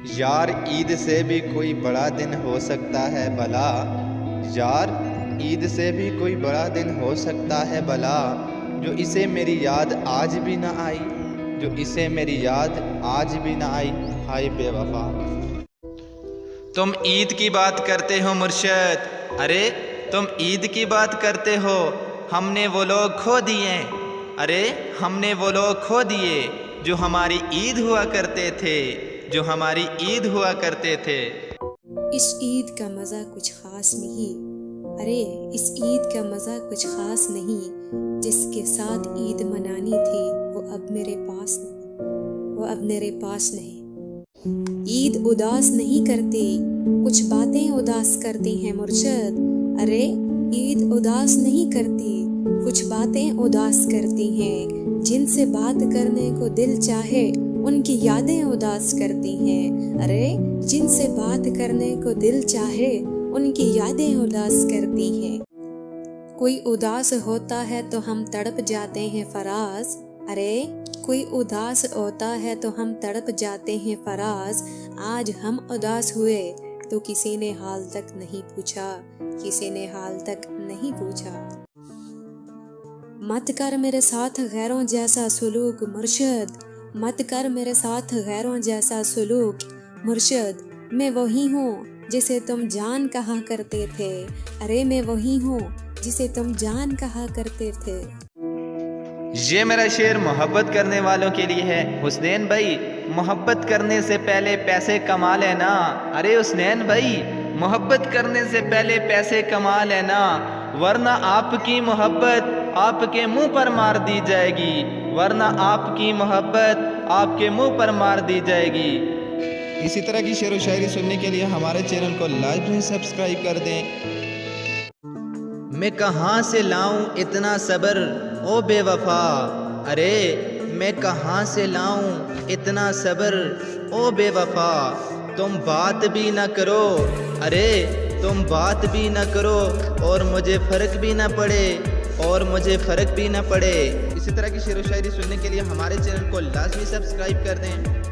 یار عید سے بھی کوئی بڑا دن ہو سکتا ہے بھلا، یار عید سے بھی کوئی بڑا دن ہو سکتا ہے بھلا، جو اسے میری یاد آج بھی نہ آئی، جو اسے میری یاد آج بھی نہ آئی، ہائے بے وفا۔ تم عید کی بات کرتے ہو مرشد، ارے تم عید کی بات کرتے ہو، ہم نے وہ لوگ کھو دیے، ارے ہم نے وہ لوگ کھو دیے جو ہماری عید ہوا کرتے تھے، جو ہماری عید ہوا کرتے تھے۔ اس عید کا مزہ کچھ خاص نہیں، ارے اس عید کا مزہ کچھ خاص نہیں، جس کے ساتھ عید منانی تھی وہ اب میرے پاس نہیں، وہ اب میرے پاس نہیں۔ عید اداس نہیں کرتی، کچھ باتیں اداس کرتی ہیں مرشد، ارے عید اداس نہیں کرتی، کچھ باتیں اداس کرتی ہیں، جن سے بات کرنے کو دل چاہے ان کی یادیں اداس کرتی ہیں، ارے جن سے بات کرنے کو دل چاہے ان کی یادیں اداس کرتی ہیں۔ کوئی اداس ہوتا ہے تو ہم تڑپ جاتے ہیں فراز، ارے کوئی اداس ہوتا ہے تو ہم تڑپ جاتے ہیں فراز، آج ہم اداس ہوئے تو کسی نے حال تک نہیں پوچھا، کسی نے حال تک نہیں پوچھا۔ مت کر میرے ساتھ غیروں جیسا سلوک مرشد، مت کر میرے ساتھ غیروں جیسا سلوک مرشد، میں وہی ہوں جسے تم جان کہا کرتے تھے، ارے میں وہی ہوں جسے تم جان کہا کرتے تھے۔ یہ میرا شعر محبت کرنے والوں کے لیے ہے۔ حسنین بھائی محبت کرنے سے پہلے پیسے کما لینا، ارے حسنین بھائی محبت کرنے سے پہلے پیسے کما لینا، ورنہ آپ کی محبت آپ کے منہ پر مار دی جائے گی، ورنہ آپ کی محبت آپ کے منہ پر مار دی جائے گی۔ اسی طرح کی شعر و شاعری سننے کے لیے ہمارے چینل کو لازمی سبسکرائب کر دیں۔ میں کہاں سے لاؤں اتنا صبر او بے وفا، ارے میں کہاں سے لاؤں اتنا صبر او بے وفا، تم بات بھی نہ کرو، ارے تم بات بھی نہ کرو اور مجھے فرق بھی نہ پڑے، اور مجھے فرق بھی نہ پڑے۔ اسی طرح کی شعر و شاعری سننے کے لیے ہمارے چینل کو لازمی سبسکرائب کر دیں۔